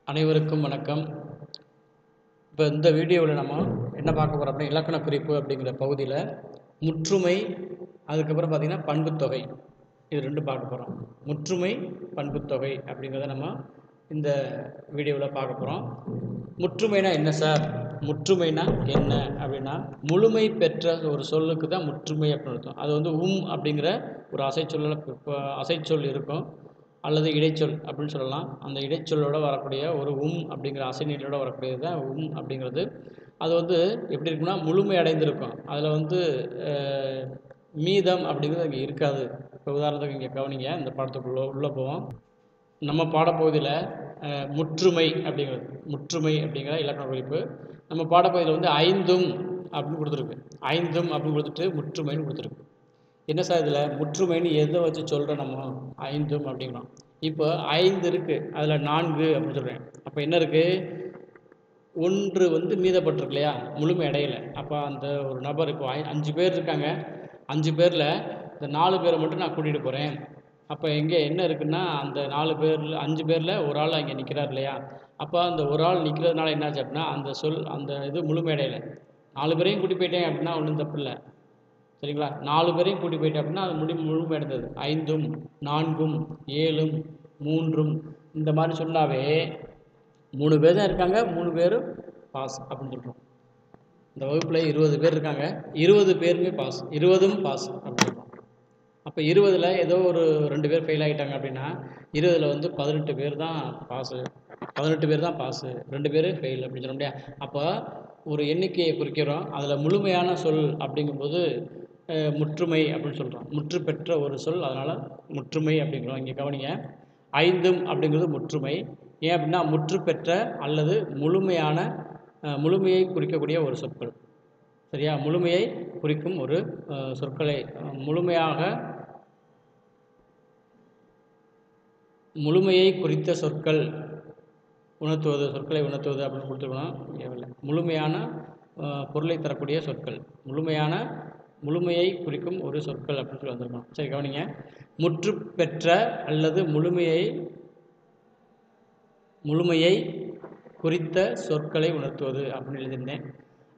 அனைவருக்கும் வணக்கம். இப்போ இந்த வீடியோவில் நம்ம என்ன பார்க்க போகிறோம் அப்படின்னா, இலக்கண குறிப்பு அப்படிங்கிற பகுதியில் முற்றுமை, அதுக்கப்புறம் பார்த்திங்கன்னா பண்புத்தொகை, இது ரெண்டும் பார்க்க போகிறோம். முற்றுமை, பண்புத்தொகை அப்படிங்கிறத நம்ம இந்த வீடியோவில் பார்க்க போகிறோம். முற்றுமைனா என்ன சார்? முற்றுமைனா என்ன அப்படின்னா, முழுமை பெற்ற ஒரு சொல்லுக்கு தான் முற்றுமை அப்படின்னு அர்த்தம். அது வந்து அப்படிங்கிற ஒரு அசைச்சொல் இருக்கும், அல்லது இடைச்சொல் அப்படின்னு சொல்லலாம். அந்த இடைச்சொல்லோடு வரக்கூடிய ஒரு அப்படிங்கிற அசைநீளோட வரக்கூடியது தான் அப்படிங்கிறது. அது வந்து எப்படி இருக்குன்னா, முழுமை அடைந்திருக்கும். அதில் வந்து மீதம் அப்படிங்கிறது அங்கே இருக்காது. இப்போ உதாரணத்துக்கு இங்கே கவனிங்க, இந்த பாடத்துக்குள்ளே உள்ளே போவோம். நம்ம பாடப்பகுதியில் முற்றுமை அப்படிங்கிற இலக்கண குறிப்பு நம்ம பாடப்பகுதியில் வந்து ஐந்தும் அப்படின்னு கொடுத்துருக்கு. ஐந்தும் அப்படின்னு கொடுத்துட்டு முற்றுமைன்னு கொடுத்துருக்கு. என்ன சார் இதில் முற்றுமைன்னு எதை வச்சு சொல்கிறோம்? நம்ம ஐந்தும் அப்படிங்கிறோம். இப்போ 5 இருக்குது, அதில் 4 அப்படின்னு சொல்கிறேன். அப்போ என்ன இருக்குது? 1 வந்து மீதப்பட்டிருக்கு இல்லையா, முழுமை அடையலை. அப்போ அந்த ஒரு நபர், இப்போ 5 பேர் இருக்காங்க, 5 பேரில் இந்த 4 பேரை மட்டும் நான் கூட்டிகிட்டு போகிறேன். அப்போ இங்கே என்ன இருக்குன்னா, அந்த 4 பேரில் 5 பேரில் ஒரு ஆள் அங்கே நிற்கிறார் இல்லையா. அப்போ அந்த ஒரு ஆள் நிற்கிறதுனால என்னாச்சு அப்படின்னா, அந்த இது முழுமை அடையலை. 4 பேரையும் கூட்டி போயிட்டேன் அப்படின்னா ஒன்றும் தப்பு இல்லை, சரிங்களா? 4 பேரையும் கூட்டி போயிட்டேன் அப்படின்னா அது முழுமை அடைந்தது. 5ம் 4ம் 7ம் 3ம் இந்த மாதிரி சொன்னாவே 3 பேர் தான் இருக்காங்க, 3 பேரும் பாஸ் அப்படின்னு சொல்கிறோம். இந்த வகுப்பில் 20 பேர் இருக்காங்க, 20 பேருமே பாஸ், 20ம் பாஸ் அப்படின்னு சொல்கிறோம். அப்போ 20ல் ஏதோ ஒரு 2 பேர் ஃபெயில் ஆகிட்டாங்க அப்படின்னா 20ல் வந்து 18 பேர் தான் பாஸு, 18 பேர் தான் பாஸு, 2 பேர் ஃபெயில் அப்படின்னு சொல்ல முடியாது. அப்போ ஒரு எண்ணிக்கையை குறிக்கிறோம், அதில் முழுமையான சொல் அப்படிங்கும்போது முற்றுமை அப்படின்னு சொல்கிறோம். முற்று பெற்ற ஒரு சொல், அதனால் முற்றுமை அப்படிங்கிறோம். இங்கே கவனிங்க, 5ம் அப்படிங்கிறது முற்றுமை. ஏன் அப்படின்னா, முற்று பெற்ற அல்லது முழுமையை குறிக்கக்கூடிய ஒரு சொற்கள், சரியா? முழுமையை குறிக்கும் ஒரு சொற்களை முழுமையை குறித்த சொற்களை உணர்த்துவது அப்படின்னு கொடுத்துருக்கணும். முழுமையான பொருளை தரக்கூடிய சொற்கள், முழுமையை குறிக்கும் ஒரு சொற்கள் அப்படின்னு சொல்லி வந்திருக்கணும். சரி, கவனிங்க. முற்று பெற்ற அல்லது முழுமையை குறித்த சொற்களை உணர்த்துவது அப்படின்னு எழுதியிருந்தேன்.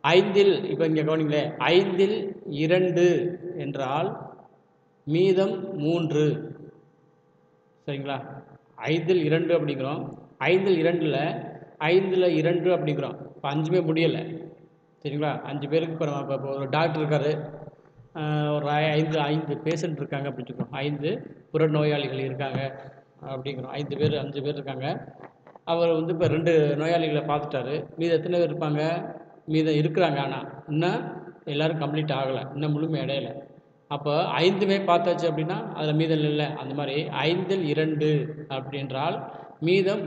5ல், இப்போ இங்கே கவனிங்களே, 5ல் 2 என்றால் மீதம் 3, சரிங்களா? 5ல் 2 அப்படிங்கிறோம், 5ல் 2 அப்படிங்கிறோம். இப்போ 5மே முடியலை, சரிங்களா? 5 பேருக்கு இப்போ ஒரு டாக்டர் இருக்கார், ஒரு 5 பேஷண்ட் இருக்காங்க அப்படின்னு சொல்கிறோம். 5 புற நோயாளிகள் இருக்காங்க அப்படிங்கிறோம். 5 பேர் இருக்காங்க. அவர் வந்து இப்போ 2 நோயாளிகளை பார்த்துட்டாரு. மீதம் எத்தனை பேர் இருப்பாங்க? மீதம் இருக்கிறாங்க, ஆனால் இன்னும் எல்லோரும் கம்ப்ளீட் ஆகலை, இன்னும் முழுமை அடையலை. அப்போ 5மே பார்த்தாச்சு அப்படின்னா அதில் மீதம் இல்லை. அந்த மாதிரி 5ல் 2 அப்படின்றால் மீதம்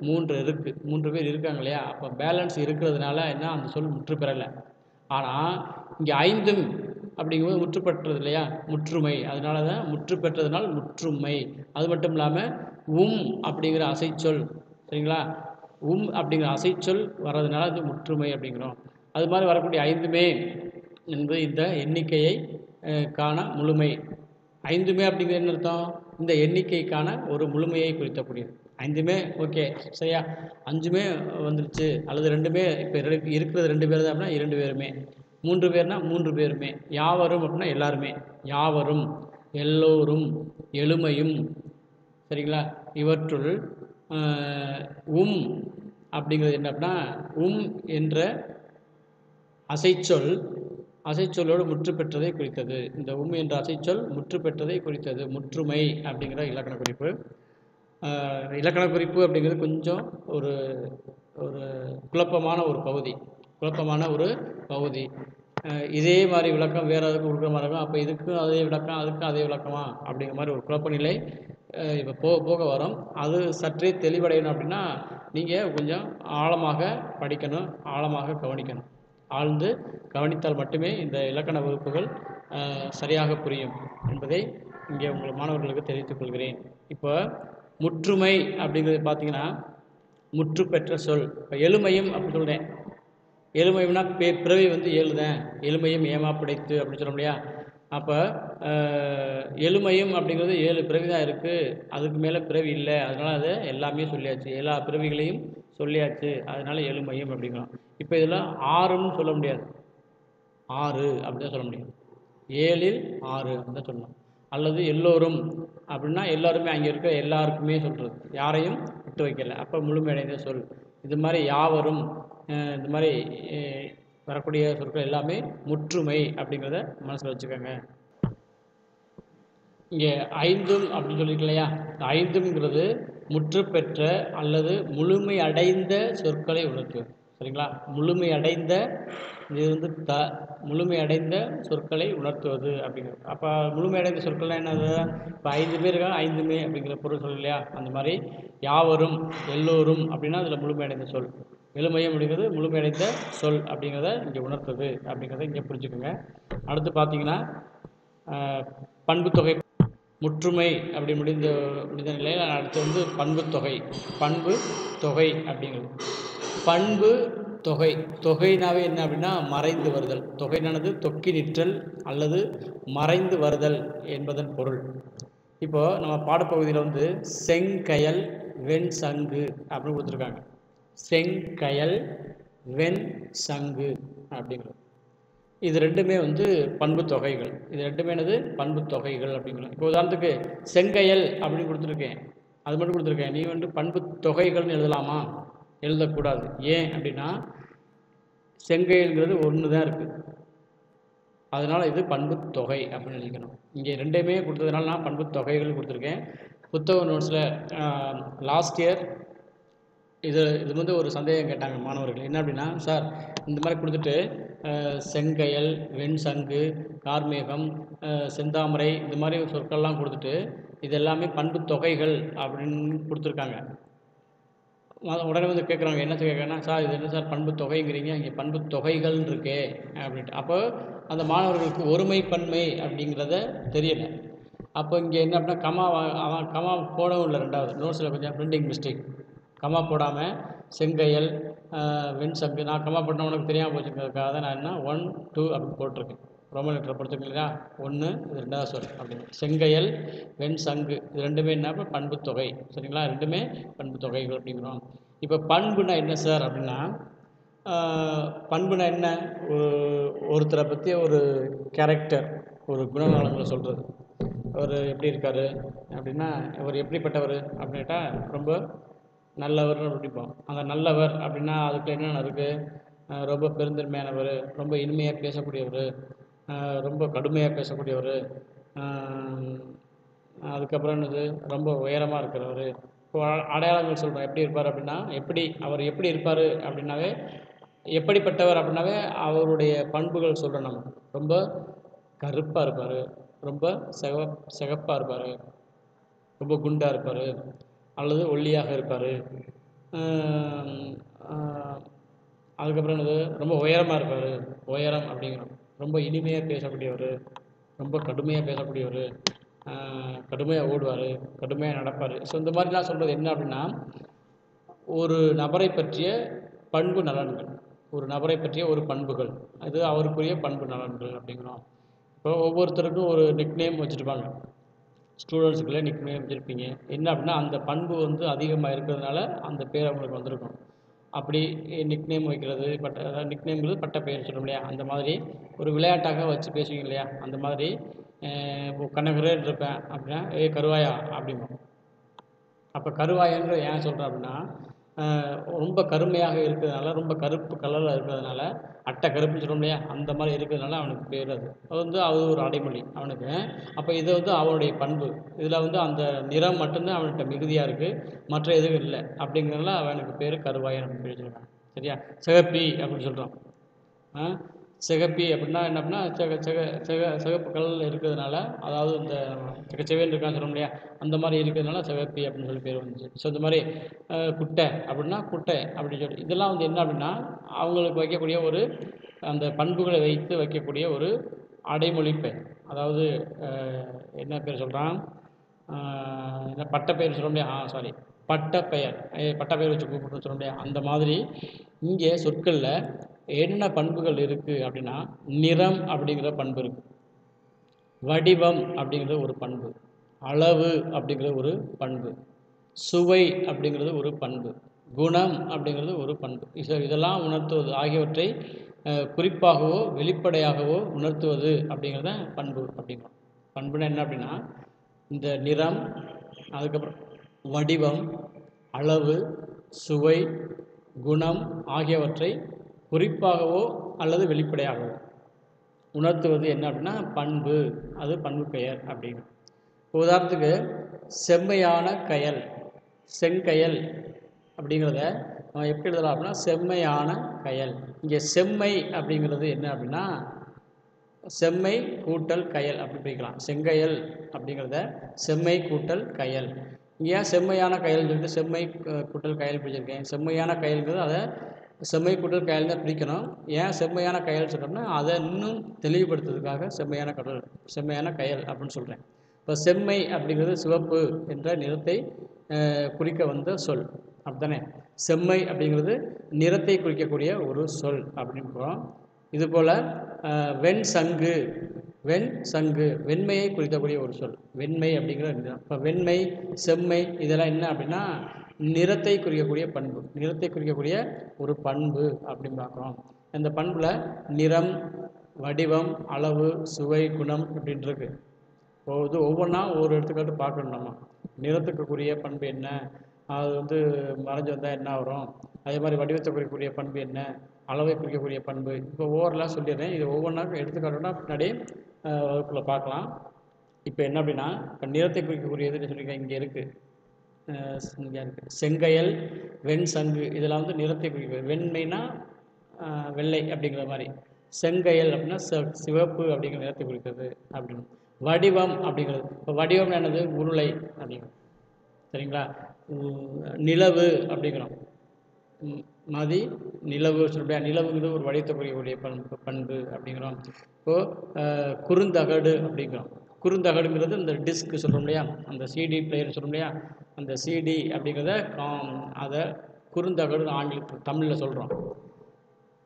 3 இருக்குது, 3 பேர் இருக்காங்க இல்லையா. அப்போ பேலன்ஸ் இருக்கிறதுனால என்ன, அந்த சொல் முற்று பெறலை. ஆனால் இங்கே 5ம் அப்படிங்கும்போது முற்று பெற்றது இல்லையா, முற்றுமை. அதனால தான் முற்று பெற்றதுனால் முற்றுமை. அது மட்டும் இல்லாமல் அப்படிங்கிற அசைச்சொல், சரிங்களா? அப்படிங்கிற அசைச்சொல் வர்றதுனால அது முற்றுமை அப்படிங்கிறோம். அது மாதிரி வரக்கூடிய 5மே என்பது இந்த எண்ணிக்கையை காண முழுமை. 5மே அப்படிங்கிற என்ன அர்த்தம்? இந்த எண்ணிக்கைக்கான ஒரு முழுமையை குறித்தக்கூடியது. 5மே ஓகே, சரியா? 5மே வந்துருச்சு, அல்லது 2மே, இப்போ இருக்கிறது 2 பேர் தான் அப்படின்னா 2 பேருமே, 3 பேர்னா 3 பேருமே, யாவரும் அப்படின்னா எல்லாருமே, யாவரும், எல்லோரும், எழுமையும், சரிங்களா? இவற்றுள் அப்படிங்கிறது என்ன அப்படின்னா, என்ற அசைச்சொல்லோடு முற்று பெற்றதை குறித்தது. இந்த என்ற அசைச்சொல் முற்று பெற்றதை குறித்தது. முற்றுமை அப்படிங்கிற இலக்கண குறிப்பு. அப்படிங்கிறது கொஞ்சம் ஒரு குழப்பமான ஒரு பகுதி. இதே மாதிரி விளக்கம் வேறு எதுக்கும் கொடுக்குற மாதிரி இருக்கும். அப்போ இதுக்கும் அதே விளக்கம், அதுக்கும் அதே விளக்கமா அப்படிங்கிற மாதிரி ஒரு குழப்ப நிலை இப்போ போக வரும். அது சற்றே தெளிவடையணும் அப்படின்னா நீங்கள் கொஞ்சம் ஆழமாக படிக்கணும், ஆழமாக கவனிக்கணும். ஆழ்ந்து கவனித்தால் மட்டுமே இந்த இலக்கண வகுப்புகள் சரியாக புரியும் என்பதை இங்கே உங்கள் மாணவர்களுக்கு தெரிவித்துக் கொள்கிறேன். இப்போ முற்றுமை அப்படிங்கிறது பார்த்தீங்கன்னா, முற்று பெற்ற சொல். இப்போ எழுமையும் அப்படி சொல்கிறேன். எழுமையும்னா பிறவி வந்து 7 தான், எழுமையும் ஏமா பிடைத்து அப்படின்னு சொல்ல முடியா. அப்போ எழுமையும் அப்படிங்கிறது 7 பிறவி தான் இருக்குது, அதுக்கு மேலே பிறவி இல்லை, அதனால் அது எல்லாமே சொல்லியாச்சு, எல்லா பிறவிகளையும் சொல்லியாச்சு, அதனால் எழுமையும் அப்படிங்கிறோம். இப்போ இதில் 6ன்னு சொல்ல முடியாது, 6 அப்படி தான் சொல்ல முடியும், 7ல் 6 அப்படி தான் சொல்லணும். அல்லது எல்லோரும் அப்படின்னா எல்லாருமே, அங்கே இருக்க எல்லாருக்குமே சொல்கிறது, யாரையும் விட்டு வைக்கல, அப்போ முழுமையடைந்த சொல். இது மாதிரி யாவரும், இந்த மாதிரி வரக்கூடிய சொற்கள் எல்லாமே முற்றுமை அப்படிங்கிறத மனசில் வச்சுக்கோங்க. இங்கே 5ம் அப்படின்னு சொல்லியிருக்கு இல்லையா, இந்த 5ங்கிறது முற்று பெற்ற அல்லது முழுமை அடைந்த சொற்களை உணர்த்துவது. சரிங்களா, முழுமை அடைந்த, இது வந்து முழுமை அடைந்த சொற்களை உணர்த்துவது அப்படிங்கிறது. அப்போ முழுமை அடைந்த சொற்கள்லாம் என்னது? இப்போ 5 பேர் இருக்காங்க, 5மே அப்படிங்கிற பொருள் சொல் இல்லையா, அந்த மாதிரி யாவரும் எல்லோரும் அப்படின்னா அதில் முழுமை அடைந்த சொல். எழுமையம் அப்படிங்கிறது முழுமையடைந்த சொல் அப்படிங்கிறத இங்கே உணர்த்துது அப்படிங்கிறத இங்கே புரிஞ்சுக்கோங்க. அடுத்து பார்த்தீங்கன்னா பண்புத்தொகை முற்றுமை அப்படி முடிந்த நிலையில் அடுத்து வந்து பண்பு தொகை. பண்பு தொகை அப்படிங்கிறது பண்பு தொகை. தொகைனாவே என்ன அப்படின்னா மறைந்து வருதல். தொகைனானது தொக்கி நிற்றல் அல்லது மறைந்து வருதல் என்பதன் பொருள். இப்போது நம்ம பாடப்பகுதியில் வந்து செங்கயல் வெண் சங்கு அப்படின்னு கொடுத்துருக்காங்க. செங்கயல் வெண் சங்கு அப்படிங்கிறது இது ரெண்டுமே வந்து பண்பு தொகைகள். இது ரெண்டுமே என்னது? பண்பு தொகைகள் அப்படிங்கிறது. இப்போ உதாரணத்துக்கு செங்கயல் அப்படின்னு கொடுத்துருக்கேன், அது மட்டும் கொடுத்துருக்கேன், நீ வந்து பண்பு தொகைகள்னு எழுதலாமா? எழுதக்கூடாது. ஏன் அப்படின்னா செங்கயல்ங்கிறது ஒன்று தான் இருக்குது, அதனால் இது பண்பு தொகை அப்படின்னு எழுதிக்கணும். இங்கே ரெண்டுமே கொடுத்ததுனால நான் பண்பு தொகைகள் கொடுத்துருக்கேன். புத்தக நோட்ஸில் லாஸ்ட் இயர் இது வந்து ஒரு சந்தேகம் கேட்டாங்க மாணவர்கள். என்ன அப்படின்னா, சார் இந்த மாதிரி கொடுத்துட்டு செங்கயல் வெண் சங்கு கார்மேகம் செந்தாமரை இந்த மாதிரி சொற்கள்லாம் கொடுத்துட்டு இது எல்லாமே பண்பு தொகைகள் அப்படின்னு கொடுத்துருக்காங்க. உடனே வந்து கேட்குறாங்க, என்ன கேட்குறேன்னா, சார் இது என்ன சார் பண்பு தொகைங்கிறீங்க, இங்கே பண்பு தொகைகள் இருக்கே அப்படின்ட்டு. அப்போ அந்த மாணவர்களுக்கு ஒருமை பன்மை அப்படிங்கிறத தெரியலை. அப்போ இங்கே என்ன அப்படின்னா கமா போடவும் இல்லை. ரெண்டாவது நோட்ஸில் கொஞ்சம் பிரிண்டிங் மிஸ்டேக், கமா போடாமல் செங்கயல் வெண் சங்கு, நான் கமா போட்டால் உனக்கு தெரியாமல் போச்சுங்கிறதுக்காக தான் நான் என்ன 1 2 அப்படின்னு போட்டிருக்கேன். ரோமன் லெட்டரை பொறுத்துக்கலையா, 1 இது 2வது சொல் அப்படின்னு. செங்கயல் வெண் சங்கு இது ரெண்டுமே என்ன பண்பு தொகை. சரிங்களா, ரெண்டுமே பண்பு தொகைகள் அப்படிங்கிறோம். இப்போ பண்புனா என்ன சார் அப்படின்னா, பண்புனா என்ன? ஒருத்தரை பற்றி ஒரு கேரக்டர், ஒரு குணநலங்களை சொல்கிறது. அவர் எப்படி இருக்கார் அப்படின்னா, அவர் எப்படிப்பட்டவர் அப்படின்ட்டா ரொம்ப நல்லவர்னு அப்படிப்போம். அந்த நல்லவர் அப்படின்னா அதுக்கு என்னென்ன இருக்குது? ரொம்ப பெருந்தன்மையானவர், ரொம்ப இனிமையாக பேசக்கூடியவர், ரொம்ப கடுமையாக பேசக்கூடியவர், அதுக்கப்புறம் என்னது ரொம்ப உயரமாக இருக்கிறவர். இப்போ அடையாளங்கள் சொல்கிறோம், எப்படி இருப்பார் அப்படின்னா, அவர் எப்படி இருப்பார் அப்படின்னாவே, எப்படிப்பட்டவர் அப்படின்னாவே அவருடைய பண்புகள் சொல்கிறோம். நம்ம ரொம்ப கருப்பாக இருப்பார், ரொம்ப சிகப்பாக இருப்பார், ரொம்ப குண்டாக இருப்பார், அல்லது ஒல்லியாக இருப்பார், அதுக்கப்புறம் என்னது ரொம்ப உயரமாக இருப்பார், உயரம் அப்படிங்கிறோம். ரொம்ப இனிமையாக பேசக்கூடியவர், ரொம்ப கடுமையாக பேசக்கூடியவர், கடுமையாக ஓடுவார், கடுமையாக நடப்பார். ஸோ இந்த மாதிரிலாம் சொல்கிறது என்ன அப்படின்னா, ஒரு நபரை பற்றிய பண்பு நலன்கள், ஒரு நபரை பற்றிய ஒரு பண்புகள், அது அவருக்குரிய பண்பு நலன்கள் அப்படிங்கிறோம். இப்போ ஒவ்வொருத்தருக்கும் ஒரு நிக்நேம் வச்சுருப்பாங்க, ஸ்டூடெண்ட்ஸுக்குள்ளே நிக்நேம் வச்சுருப்பீங்க. என்ன அப்படின்னா அந்த பண்பு வந்து அதிகமாக இருக்கிறதுனால அந்த பேர் அவங்களுக்கு வந்திருக்கும். அப்படி நிக்நேம் வைக்கிறது, நிக்நேம்ங்கிறது பட்ட பெயர் சொல்லும் இல்லையா, அந்த மாதிரி ஒரு விளையாட்டாக வச்சு பேசுவீங்க இல்லையா, அந்த மாதிரி இப்போ கண்ணகரேன்னு இருப்பேன் அப்படின்னா, கருவாயா அப்படிம்போம். அப்போ கருவாயன்ற ஏன் சொல்கிறேன் அப்படின்னா, ரொம்ப கருமையாக இருக்கிறதுனால, ரொம்ப கருப்பு கலரில் இருக்கிறதுனால, அட்டை கருப்புன்னு சொல்கிறோம் இல்லையா, அந்த மாதிரி இருக்கிறதுனால அவனுக்கு பேர் அது ஒரு அடைமொழி அவனுக்கு. அப்போ இது வந்து அவனுடைய பண்பு. இதில் வந்து அந்த நிறம் மட்டும்தான் அவன்கிட்ட மிகுதியாக இருக்குது, மற்ற எதுவும் இல்லை அப்படிங்கிறதுனால அவனுக்கு பேர் கருவாயன் அப்படின்னு பேர் சொல்கிறான். சரியா, சிகப்பி அப்படின்னு சொல்கிறோம். சிகப்பி அப்படின்னா என்ன அப்படின்னா, சிகப்பு கலரில் இருக்கிறதுனால, அதாவது இந்த சிகச்சவேன்னு இருக்கான்னு சொல்கிறோம் இல்லையா, அந்த மாதிரி இருக்கிறதுனால சிகப்பி அப்படின்னு சொல்லி பேர் வந்துச்சு. ஸோ இந்த மாதிரி குட்டை அப்படின்னா குட்டை அப்படின்னு சொல்லி, இதெல்லாம் வந்து என்ன அப்படின்னா அவங்களுக்கு வைக்கக்கூடிய ஒரு அந்த பண்புகளை வைத்து வைக்கக்கூடிய ஒரு அடைமொழி பெயர். அதாவது என்ன பேர் சொல்கிறான், என்ன பட்டப்பெயர் சொல்ல முடியாது, பட்டப்பெயர் வச்சு கூப்பிட்டு சொல்ல முடியாது. அந்த மாதிரி இங்கே சொற்களில் என்ன பண்புகள் இருக்குது அப்படின்னா, நிறம் அப்படிங்கிற பண்பு இருக்குது. வடிவம் அப்படிங்கிறது ஒரு பண்பு, அளவு அப்படிங்கிறது ஒரு பண்பு, சுவை அப்படிங்கிறது ஒரு பண்பு, குணம் அப்படிங்கிறது ஒரு பண்பு. இதெல்லாம் உணர்த்துவது ஆகியவற்றை குறிப்பாகவோ வெளிப்படையாகவோ உணர்த்துவது அப்படிங்கிறத பண்பு அப்படிங்கிறோம். பண்புனா என்ன அப்படின்னா, இந்த நிறம், அதுக்கப்புறம் வடிவம், அளவு, சுவை, குணம் ஆகியவற்றை குறிப்பாகவோ அல்லது வெளிப்படையாகவோ உணர்த்துவது என்ன அப்படின்னா பண்பு, அது பண்பு பெயர் அப்படின்னு. உதாரணத்துக்கு செம்மையான கயல், செங்கயல் அப்படிங்கிறத நம்ம எப்படி எழுதலாம் அப்படின்னா செம்மையான கயல். இங்கே செம்மை அப்படிங்கிறது என்ன அப்படின்னா செம்மை கூட்டல் கயல் அப்படி பிரிக்கலாம். செங்கயல் அப்படிங்கிறத செம்மை கூட்டல் கயல். ஏன் செம்மையான கயல்னு சொல்லிட்டு செம்மை கூட்டல் கயல் பிரிச்சிருக்கேன். செம்மையான கயல்ங்கிறது அதை செம்மை கூட்டல் கயல் தான் பிரிக்கணும். ஏன் செம்மையான கயல் சொல்கிறோம்னா அதை இன்னும் தெளிவுபடுத்துறதுக்காக செம்மையான கயல் அப்படின்னு சொல்கிறேன். இப்போ செம்மை அப்படிங்கிறது சிவப்பு என்ற நிறத்தை குறிக்க வந்த சொல் அப்படித்தானே. செம்மை அப்படிங்கிறது நிறத்தை குறிக்கக்கூடிய ஒரு சொல் அப்படின்றோம். இதுபோல் வெண் சங்கு, வெண் சங்கு வெண்மையை குறிக்கக்கூடிய ஒரு சொல், வெண்மை அப்படிங்கிற நிறம். இப்போ வெண்மை, செம்மை இதெல்லாம் என்ன அப்படின்னா நிறத்தை குறிக்கக்கூடிய பண்பு, நிறத்தை குறிக்கக்கூடிய ஒரு பண்பு அப்படின்னு பார்க்குறோம். இந்த பண்பில் நிறம், வடிவம், அளவு, சுவை, குணம் அப்படின்ட்டு இருக்கு. இது ஒவ்வொன்றா ஒவ்வொரு எடுத்துக்காட்டு பார்க்கணும். நம்ம நிறத்துக்குரிய பண்பு என்ன, அது வந்து மறைஞ்சு வந்தால் என்ன வரும், அதே மாதிரி வடிவத்தை குறிக்கக்கூடிய பண்பு என்ன, அளவை குறிக்கக்கூடிய பண்பு, இப்போ ஓவரெலாம் சொல்லிடுறேன். இது ஒவ்வொன்றா எடுத்துக்காட்டுனா பின்னாடி வகுப்புல பார்க்கலாம். இப்போ என்ன அப்படின்னா இப்போ நிறத்தை குறிக்கக்கூடியதுன்னு சொல்லியிருக்கேன். இங்கே இருக்குது செங்கயல், வெண் சங்கு இதெல்லாம் வந்து நிறத்தை குறிக்கிறது. வெண்மைனா வெள்ளை அப்படிங்கிற மாதிரி, செங்கயல் அப்படின்னா சிவப்பு அப்படிங்கிற நிறத்தை குறிக்கிறது அப்படின்னு. வடிவம் அப்படிங்கிறது, இப்போ வடிவம் என்னது உருளை அப்படிங்கிறது, சரிங்களா. நிலவு அப்படிங்கிறோம், மதி நிலவு சொல்லியா, நிலவுங்கிறது ஒரு வடிவத்தை குறிக்கக்கூடிய பண்பு அப்படிங்கிறோம். இப்போது குறுந்தகடு அப்படிங்கிறோம். குறுந்தகடுங்கிறது இந்த டிஸ்க் சொல்கிறோம் இல்லையா, அந்த சிடி பிளேயர் சொல்கிறோம் இல்லையா, அந்த சிடி அப்படிங்கிறத அதை குறுந்தகடு ஆங்கிலத்தில் தமிழில் சொல்கிறோம்.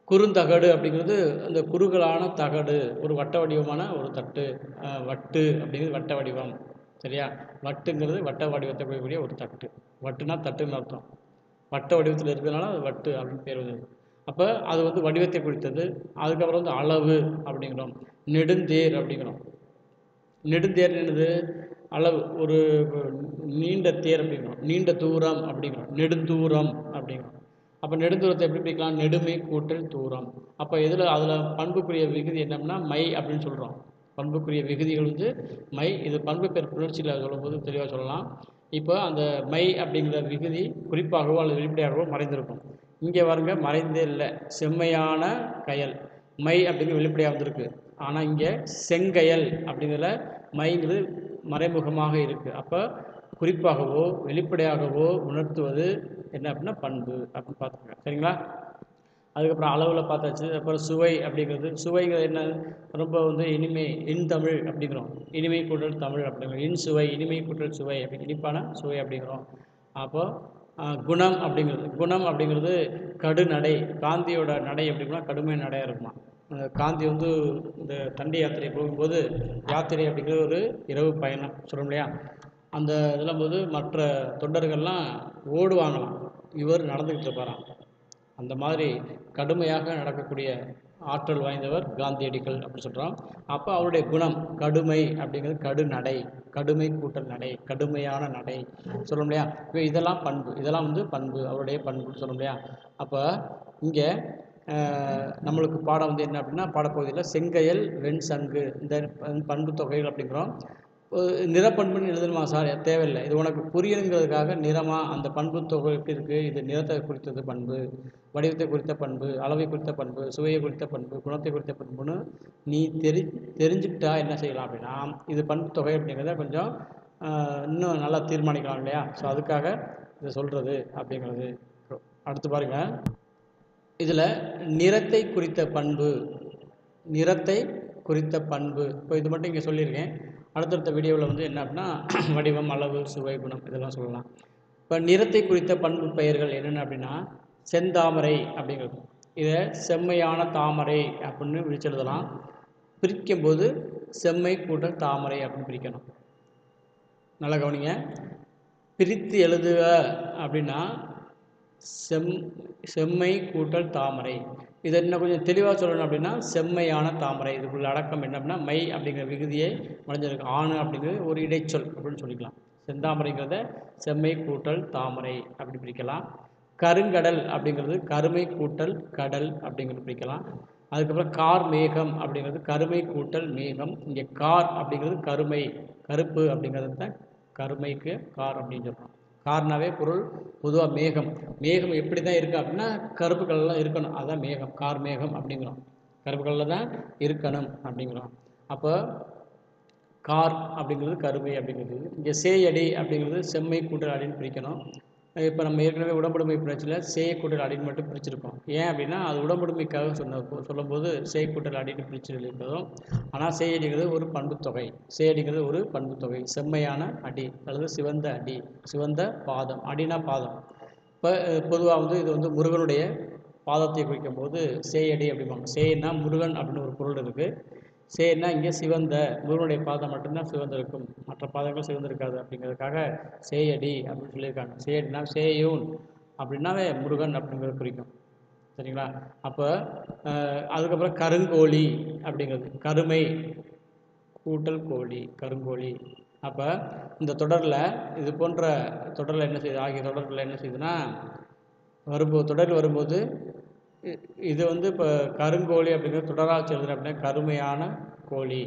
குறுந்தகடு அப்படிங்கிறது அந்த குறுகலான தகடு, ஒரு வட்ட வடிவமான ஒரு தட்டு, வட்டு அப்படிங்கிறது வட்ட வடிவம், சரியா. வட்டுங்கிறது வட்ட வடிவத்தை குறிக்கக்கூடிய ஒரு தட்டு, வட்டுனா தட்டுன்னு அர்த்தம், வட்ட வடிவத்தில் இருக்கிறதுனால அது வட்டு அப்படின்னு பேர் வருது. அப்போ அது வந்து வடிவத்தை குறித்தது. அதுக்கப்புறம் வந்து அளவு அப்படிங்கிறோம். நெடுந்தேர் அப்படிங்கிறோம். நெடுந்தேர் என்னது, அளவு, ஒரு நீண்ட தேர் அப்படிங்கிறோம். நீண்ட தூரம் அப்படிங்கிறோம், நெடுந்தூரம் அப்படிங்கிறோம். அப்போ நெடுந்தூரத்தை எப்படி பிரிக்கலாம், நெடுமை கூட்டல் தூரம். அப்போ இதில் அதில் பண்புக்குரிய விகுதி என்னன்னா மை அப்படின்னு சொல்கிறோம். பண்புக்குரிய விகுதிகள் வந்து மை. இது பண்பு பெயர் புணர்ச்சியில் சொல்லும்போது தெளிவாக சொல்லலாம். இப்போ அந்த மை அப்படிங்கிற விகுதி குறிப்பாகவோ அல்லது வெளிப்படையாகவோ மறைந்திருக்கும். இங்கே வருங்க மறைந்தே இல்லை, செம்மையான கயல், மை அப்படிங்கிற வெளிப்படையாக வந்திருக்கு. ஆனால் இங்கே செங்கயல் அப்படிங்கிற மைங்கிறது மறைமுகமாக இருக்குது. அப்போ குறிப்பாகவோ வெளிப்படையாகவோ உணர்த்துவது என்ன அப்படின்னா பண்பு அப்படின்னு பார்த்துக்கோங்க, சரிங்களா. அதுக்கப்புறம் அளவில் பார்த்தாச்சு. அப்புறம் சுவை அப்படிங்கிறது, சுவைங்கிறது என்ன, ரொம்ப வந்து இனிமை, இன்தமிழ் அப்படிங்கிறோம். இனிமை கூட்டல் தமிழ் அப்படிங்கிறோம். இன்சுவை, இனிமை கூட்டல் சுவை அப்படி, இனிப்பான சுவை அப்படிங்கிறோம். அப்போது குணம் அப்படிங்கிறது, குணம் அப்படிங்கிறது கடுநடை, காந்தியோட நடை அப்படின்னா கடுமையான நடையாக இருக்குமா. காந்தி வந்து இந்த தண்டி யாத்திரை போகும்போது, யாத்திரை அப்படிங்கிறது ஒரு இரவு பயணம் சொல்கிறோம் இல்லையா, அந்த இதெல்லாம் போது மற்ற தொண்டர்கள்லாம் ஓடுவாங்களாம், இவர் நடந்துக்கிட்டு இருப்பாராம். அந்த மாதிரி கடுமையாக நடக்கக்கூடிய ஆற்றல் வாய்ந்தவர் காந்தியடிகள் அப்படி சொல்கிறோம். அப்போ அவருடைய குணம் கடுமை அப்படிங்கிறது கடுநடை, கடுமை கூட்டல் நடை, கடுமையான நடை சொல்லும் இல்லையா. இப்போ இதெல்லாம் பண்பு, இதெல்லாம் வந்து பண்பு, அவருடைய பண்புன்னு சொல்லும் இல்லையா. அப்போ இங்கே நம்மளுக்கு பாடம் வந்து என்ன அப்படின்னா, பாடப்பகுதியில் செங்கயல், வெண் சங்கு இந்த பண்பு தொகைகள் அப்படிங்கிறோம். நிறப்பண்புன்னு எழுதணுமா சார், தேவையில்லை. இது உனக்கு புரியணுங்கிறதுக்காக நிறமாக அந்த பண்பு தொகை இருக்குது, இது நிறத்தை குறித்தது பண்பு, வடிவத்தை குறித்த பண்பு, அளவை குறித்த பண்பு, சுவையை குறித்த பண்பு, குணத்தை குறித்த பண்புன்னு நீ தெரிஞ்சுக்கிட்டா என்ன செய்யலாம் அப்படின்னா, இது பண்பு தொகை அப்படிங்கிறத கொஞ்சம் இன்னும் நல்லா தீர்மானிக்கலாம் இல்லையா. ஸோ அதுக்காக இதை சொல்கிறது அப்படிங்கிறது. அடுத்து பாருங்கள், இதில் நிறத்தை குறித்த பண்பு, நிறத்தை குறித்த பண்பு, இப்போ இது மட்டும் இங்கே சொல்லியிருக்கேன். அடுத்தடுத்த வீடியோவில் வந்து என்ன அப்படின்னா வடிவம், அளவு, சுவை, குணம் இதெல்லாம் சொல்லலாம். இப்போ நிறத்தை குறித்த பண்பு பெயர்கள் என்னென்ன அப்படின்னா, செந்தாமரை அப்படிங்கிறது, இதை செம்மையான தாமரை அப்படின்னு விழிச்செழுதலாம். பிரிக்கும்போது செம்மை கூட்டல் தாமரை அப்படின்னு பிரிக்கணும். நல்லா கவனிங்க. பிரித்து எழுதுக அப்படின்னா செம்மை கூட்டல் தாமரை. இதை இன்னும் கொஞ்சம் தெளிவாக சொல்லணும் அப்படின்னா செம்மையான தாமரை. இதுக்குள்ள அடக்கம் என்ன அப்படின்னா மை அப்படிங்கிற விகுதியை மறைஞ்சிருக்கு. ஆணு அப்படிங்கிறது ஒரு இடைச்சொல் அப்படின்னு சொல்லிக்கலாம். செந்தாமரைங்கிறத செம்மை கூட்டல் தாமரை அப்படி பிரிக்கலாம். கருங்கடல் அப்படிங்கிறது கருமை கூட்டல் கடல் அப்படிங்கிறது பிரிக்கலாம். அதுக்கப்புறம் கார் மேகம் அப்படிங்கிறது கருமை கூட்டல் மேகம். இங்கே கார் அப்படிங்கிறது கருமை கருப்பு அப்படிங்கிறது தான் கருமைக்கு கார் அப்படின்னு சொல்கிறோம். கார்னாவே பொருள் பொதுவாக மேகம். மேகம் எப்படி தான் இருக்குது அப்படின்னா கருப்பு கலரில் இருக்கணும். அதுதான் மேகம். கார் மேகம் அப்படிங்கிறோம். கருப்பு கலரில் தான் இருக்கணும் அப்படிங்கிறோம். அப்போ கார் அப்படிங்கிறது கருமை அப்படிங்கிறது. இங்கே சேயடி அப்படிங்கிறது செம்மை கூட்டல் அடின்னு பிரிக்கணும். இப்போ நம்ம ஏற்கனவே உடம்புடுமை பிரச்சனையில் சேய கூட்டல் அடின்னு மட்டும் பிரிச்சிருக்கோம். ஏன் அப்படின்னா அது உடம்புடுமைக்காக சொல்லும்போது சேய கூட்டல் அடின்னு பிரிச்சு இருக்கிறதும். ஆனால் சேயடிங்கிறது ஒரு பண்புத்தொகை. சேயடிங்கிறது ஒரு பண்புத்தொகை. செம்மையான அடி அல்லது சிவந்த அடி, சிவந்த பாதம். அடினா பாதம். இப்போ பொதுவாக இது முருகனுடைய பாதத்தை குறிக்கும் போது சேயடி அப்படிம்பாங்க. சேயன்னா முருகன் அப்படின்னு ஒரு பொருள் இருக்குது. சேன்னா இங்கே சிவந்த முருகனுடைய பாதம் மட்டும்தான் சிவந்திருக்கும், மற்ற பாதங்கள் சிவந்திருக்காது அப்படிங்கிறதுக்காக சேயடி அப்படின்னு சொல்லியிருக்காங்க. சேயடினா சேயூன் அப்படின்னாவே முருகன் அப்படிங்கிறது குறிக்கும். சரிங்களா? அப்போ அதுக்கப்புறம் கருங்கோழி அப்படிங்கிறது கருமை கூட்டல் கோழி, கருங்கோழி. அப்போ இந்த தொடரில் இது போன்ற தொடரில் என்ன செய்யுது, ஆகிய தொடர்களில் என்ன செய்யுதுன்னா தொடர் வரும்போது இது இப்போ கருங்கோழி அப்படிங்கிறது தொடராக சொல்லுது அப்படின்னா கருமையான கோழி,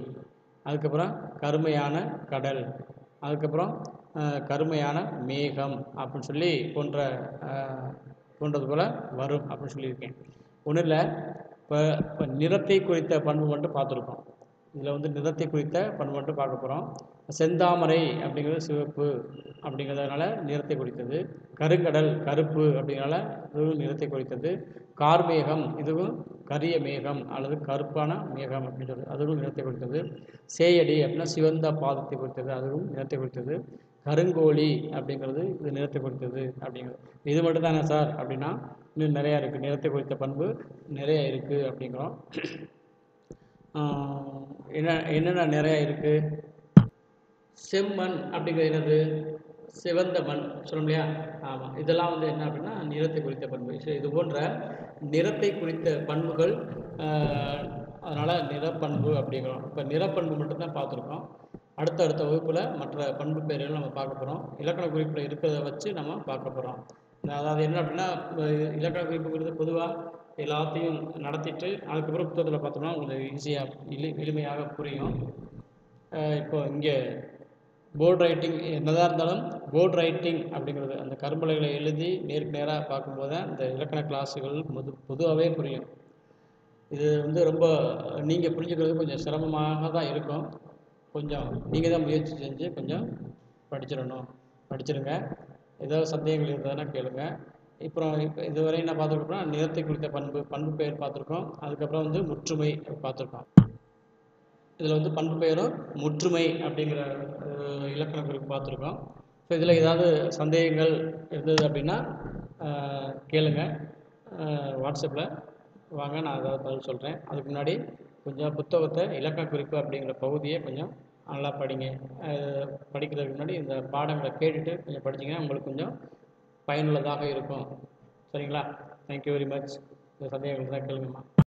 அதுக்கப்புறம் கருமையான கடல், அதுக்கப்புறம் கருமையான மேகம் அப்படின்னு சொல்லி போன்றது போல் வரும் அப்படின்னு சொல்லியிருக்கேன். ஒன்றும் இல்லை. இப்போ நிறத்தை குறித்த பண்பு மட்டும் பார்த்துருக்கோம். இதில் நிறத்தை குறித்த பண்பு மட்டும் பார்க்க போகிறோம். செந்தாமரை அப்படிங்கிறது சிவப்பு அப்படிங்கிறதுனால நிறத்தை குறித்தது. கருங்கடல் கருப்பு அப்படிங்கிறனால இதுவும் நிறத்தை குறித்தது. கார்மேகம் இதுவும் கரிய மேகம் அல்லது கருப்பான மேகம் அப்படின்னு சொல்றது, அதுவும் நிறத்தை குறித்தது. சேயடி அப்படின்னா சிவந்த பாதத்தை குறித்தது, அதுவும் நிறத்தை குறித்தது. கருங்கோழி அப்படிங்கிறது இது நிறத்தை குறித்தது அப்படிங்கிறது. இது மட்டும் தானே சார் அப்படின்னா இன்னும் நிறையா இருக்குது. நிறத்தை குறித்த பண்பு நிறைய இருக்குது அப்படிங்கிறோம். என்னென்ன நிறையா இருக்குது. செம்மண் அப்படிங்கிறது என்னது, சிவந்த மண் சொல்லும் இல்லையா? ஆமாம். இதெல்லாம் என்ன அப்படின்னா நிறத்தை குறித்த பண்பு. இது போன்ற நிறத்தை குறித்த பண்புகள். அதனால் நிறப்பண்பு அப்படிங்கிறோம். இப்போ நிறப்பண்பு மட்டும்தான் பார்த்துருக்கோம். அடுத்த வகுப்பில் மற்ற பண்பு பெயர்கள் நம்ம பார்க்க போகிறோம். இலக்கண குறிப்பில் இருக்கிறத வச்சு நம்ம பார்க்க போகிறோம். அதாவது என்ன அப்படின்னா இலக்கண குறிப்புங்கிறது பொதுவாக எல்லாத்தையும் நடத்திட்டு அதுக்கப்புறம் புத்தகத்தில் பார்த்தோம்னா உங்களுக்கு ஈஸியாக எளிமையாக புரியும். இப்போ இங்கே போர்டு ரைட்டிங் என்னதான் இருந்தாலும் போர்டு ரைட்டிங் அப்படிங்கிறது அந்த கரும்பலகைகளை எழுதி நேருக்கு நேராக பார்க்கும்போது தான் இந்த இலக்கண கிளாஸுகள் பொதுவாகவே புரியும். இது ரொம்ப நீங்கள் புரிஞ்சுக்கிறது கொஞ்சம் சிரமமாக தான் இருக்கும். கொஞ்சம் நீங்கள் தான் முயற்சி செஞ்சு கொஞ்சம் படிச்சிருங்க. ஏதாவது சந்தேகங்கள் இருந்ததுன்னா கேளுங்க. இப்போ இதுவரை என்ன பார்த்துருக்கோம்னா நிறத்தை குறித்த பண்பு பெயர் பார்த்துருக்கோம். அதுக்கப்புறம் முற்றுமை பார்த்துருக்கோம். இதில் பண்பு பெயரும் முற்றுமை அப்படிங்கிற இலக்கண குறிப்பு பார்த்துருக்கோம். ஸோ இதில் ஏதாவது சந்தேகங்கள் இருந்தது அப்படின்னா கேளுங்க. வாட்ஸ்அப்பில் வாங்க, நான் ஏதாவது பதில் சொல்கிறேன். அதுக்கு முன்னாடி கொஞ்சம் புத்தகத்தை இலக்கண குறிப்பு அப்படிங்கிற பகுதியை கொஞ்சம் நல்லா படிங்க. படிக்கிறதுக்கு முன்னாடி இந்த பாடங்களை கேட்டுட்டு கொஞ்சம் படிச்சிங்கன்னா உங்களுக்கு கொஞ்சம் பயனுள்ளதாக இருக்கும். சரிங்களா? Thank you very much. இந்த சந்தேகங்கள் தான் கேளுங்கம்மா.